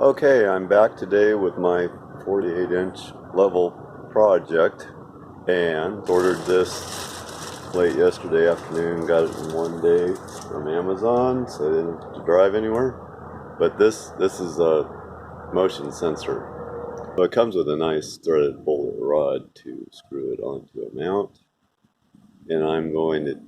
Okay, I'm back today with my 48-inch level project and ordered this late yesterday afternoon. Got it in one day from Amazon, so I didn't have to drive anywhere. But this is a motion sensor. So it comes with a nice threaded bolt rod to screw it onto a mount. And I'm going to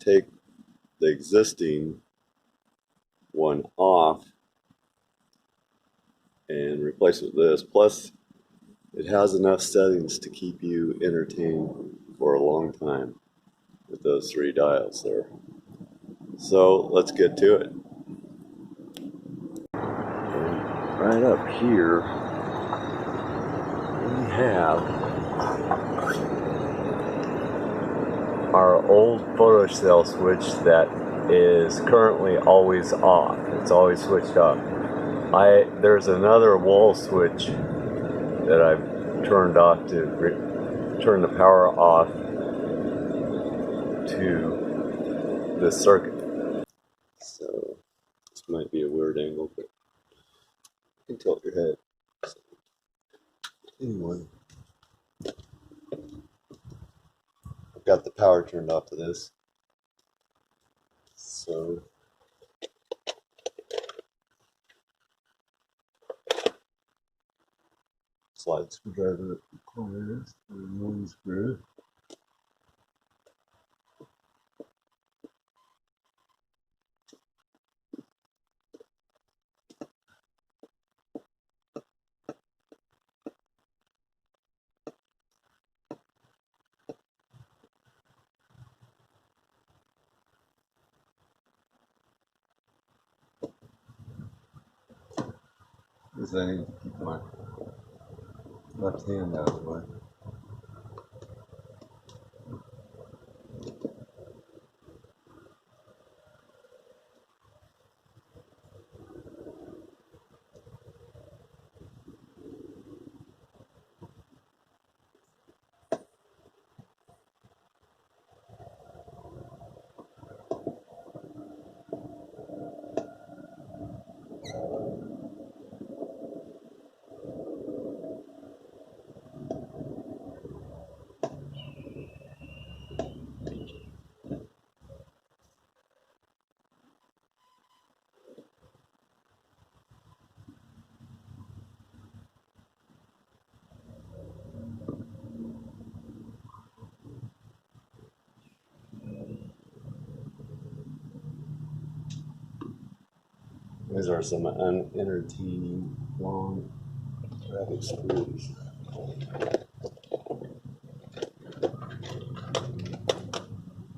take the existing one off and replace it with this. Plus, it has enough settings to keep you entertained for a long time with those three dials there. So let's get to it. And right up here, we have our old photocell switch that is currently always off. It's always switched off. There's another wall switch that I've turned off to turn the power off to the circuit. So this might be a weird angle, but you can tilt your head. So, anyway, I've got the power turned off to this. So slide screwdriver required and one screw. Because I need to keep my left hand out of the way. These are some unentertaining long rabbit screws.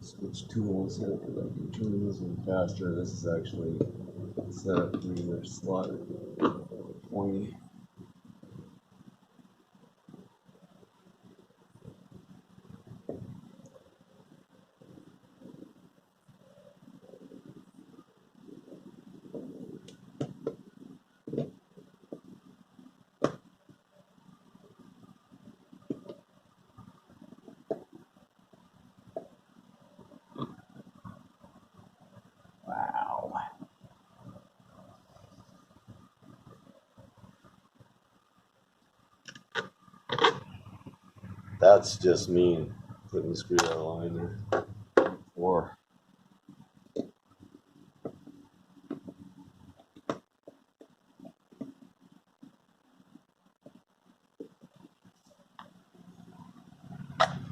Switch tools here because I can turn this one faster. This is actually set up to either slot pointy. Wow. That's just me putting the screwdriver line there. Or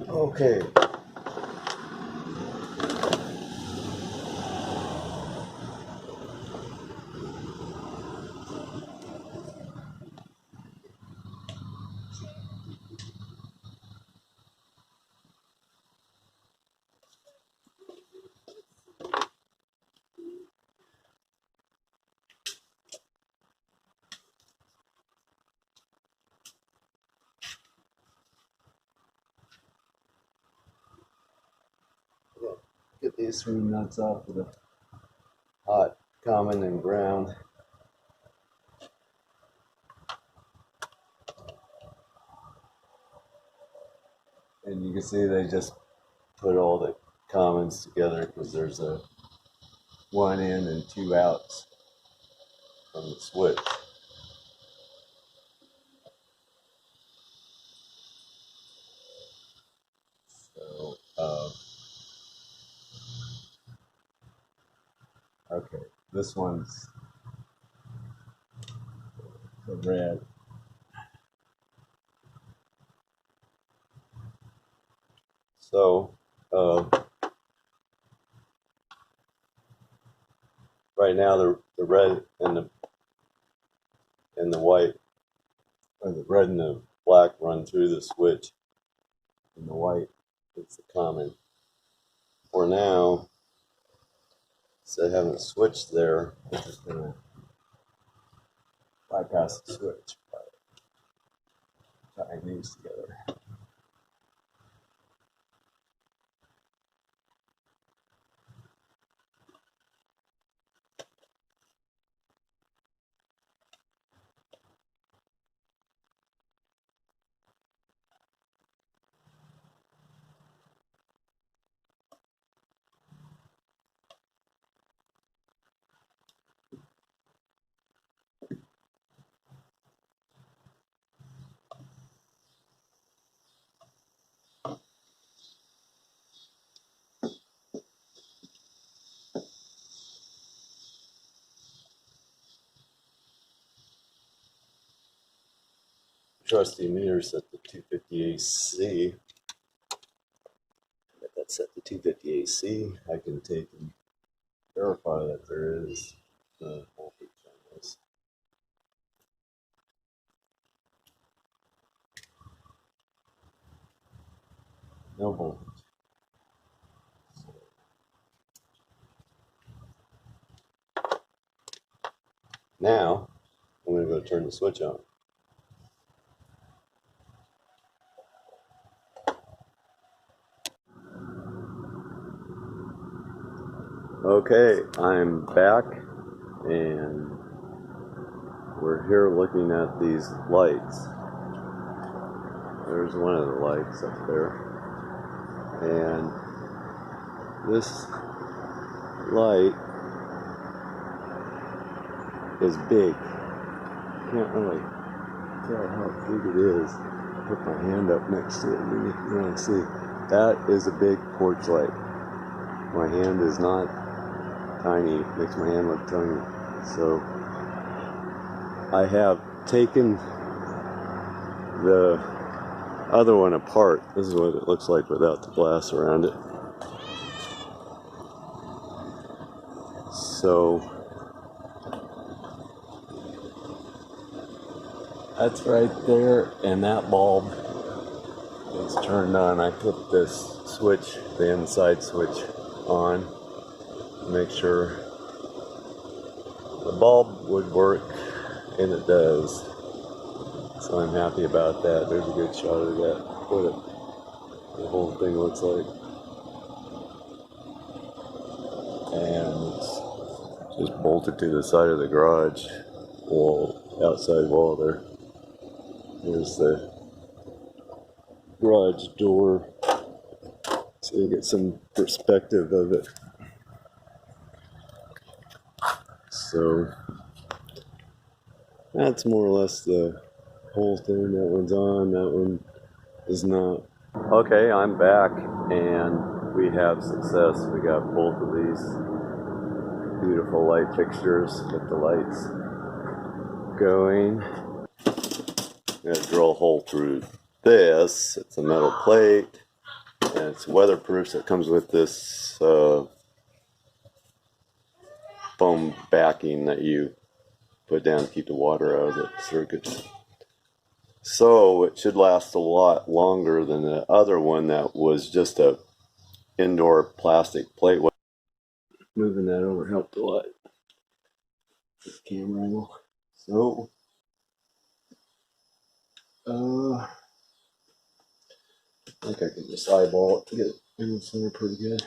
okay. Get these three nuts off of the hot, common, and ground. And you can see they just put all the commons together because there's a one in and two outs from the switch. Okay, this one's the red. So right now the red and the white, or the red and the black, run through the switch, and the white is the common. For now, so I haven't switched there, I'm just gonna bypass the switch by tying these together. Trusty meter set to 250 AC. If that's set to 250 AC, I can take and verify that there is no voltage on this. No voltage. Now, I'm going to go turn the switch on. Okay, I'm back, and we're here looking at these lights. There's one of the lights up there. And this light is big. Can't really tell how big it is. Put my hand up next to it and you can see. That is a big porch light. My hand is not tiny. It makes my hand look tiny. So I have taken the other one apart. This is what it looks like without the glass around it. So that's right there, and that bulb is turned on. I put this switch, the inside switch, on to make sure the bulb would work, and it does. So I'm happy about that. There's a good shot of that, what the whole thing looks like. And it's just bolted to the side of the garage wall, outside wall there. There's the garage door, so you get some perspective of it. So that's more or less the whole thing. That one's on, that one is not. Okay, I'm back, and we have success. We got both of these beautiful light fixtures with the lights going. I'm gonna drill a hole through this. It's a metal plate, and it's weatherproof, so it comes with this foam backing that you put down to keep the water out of the circuits. So it should last a lot longer than the other one that was just a indoor plastic plate. Moving that over helped a lot. This camera angle. So I think I can just eyeball it to get it in the center pretty good.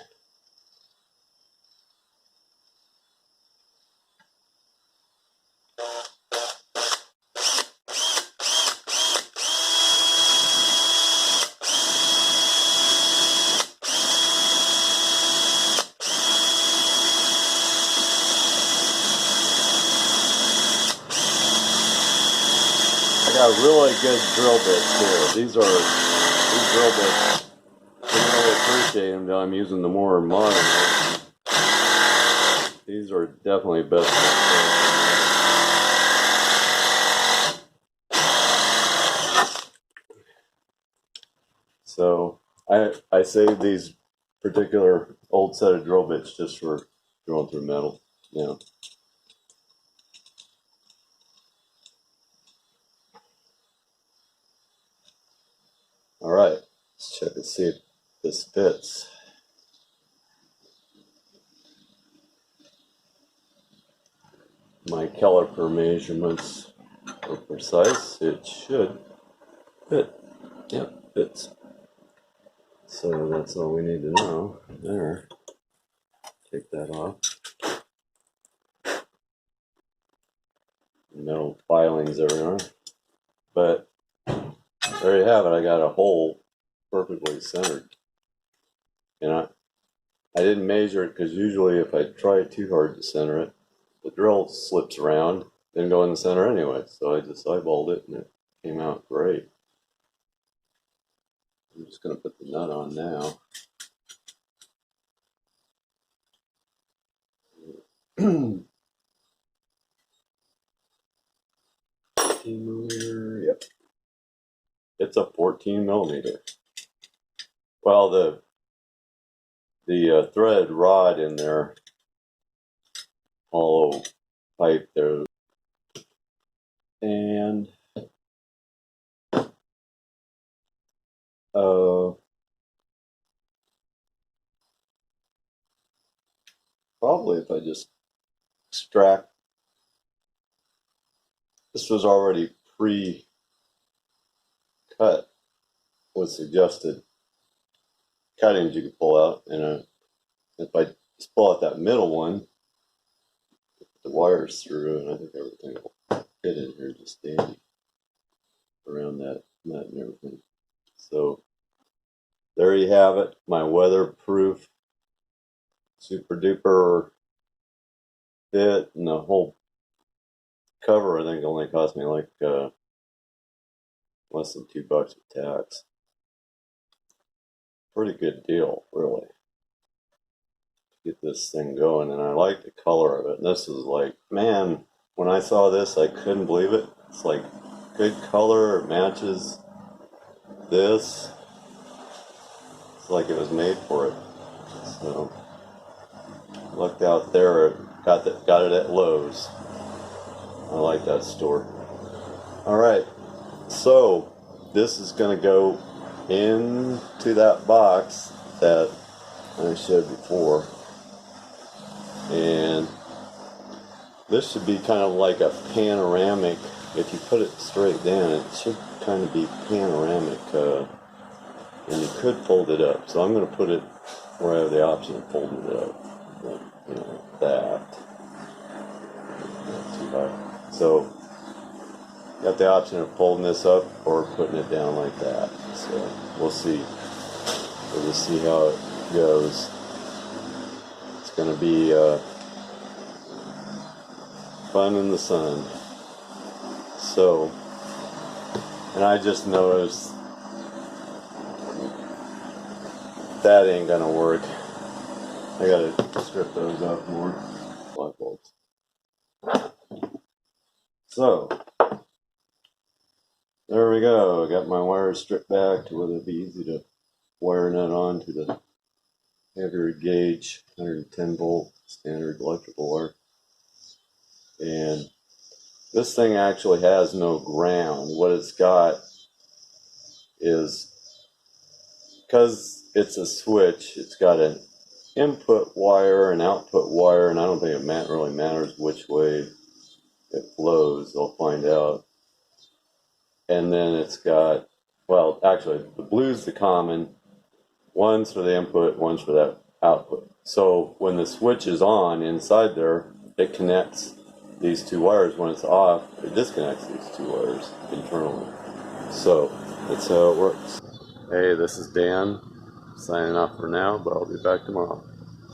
I got really good drill bits here. These drill bits generally appreciate them until I'm using the more modern ones. These are definitely best. So I saved these particular old set of drill bits just for drilling through metal. Yeah. All right, let's check and see if this fits. My caliper measurements are precise. It should fit. Yep, fits. So that's all we need to know. There. Take that off. Metal filings everywhere. But there you have it. I got a hole perfectly centered. And I didn't measure it because usually if I try too hard to center it, the drill slips around, didn't go in the center anyway. So I just eyeballed it and it came out great. I'm just going to put the nut on now. 14 millimeter, yep. It's a 14 millimeter. Well, the thread rod in there, hollow pipe there, and probably if I just extract, this was already pre-cut with suggested cuttings you could pull out, and if I just pull out that middle one, the wires through, and I think everything will fit in here just dandy around that nut and everything. So there you have it, my weatherproof super duper fit, and the whole cover I think only cost me like less than $2 with tax. Pretty good deal, really. Get this thing going, and I like the color of it. And this is like, man, when I saw this, I couldn't believe it. It's like good color, it matches this. It's like it was made for it. So looked out there, got it at Lowe's. I like that store. All right, so this is going to go into that box that I showed before, and this should be kind of like a panoramic. If you put it straight down, it should kind of be panoramic, and you could fold it up. So I'm going to put it where I have the option of folding it up, like, you know, like that. Not too high. So got the option of folding this up or putting it down like that. So we'll see. We'll just see how it goes. It's going to be fun in the sun. So, and I just noticed that ain't going to work. I got to strip those out more. Black bolts. So there we go. I got my wires stripped back to where they'd be easy to wire nut on to the heavier gauge 110 volt standard electrical wire. And this thing actually has no ground. What it's got is, because it's a switch, it's got an input wire and output wire, and I don't think it really matters which way it flows. I'll find out. And then it's got, well, actually, the blue's the common. One's for the input, one's for that output. So when the switch is on inside there, it connects these two wires. When it's off, it disconnects these two wires internally. So that's how it works. Hey, this is Dan, signing off for now, but I'll be back tomorrow.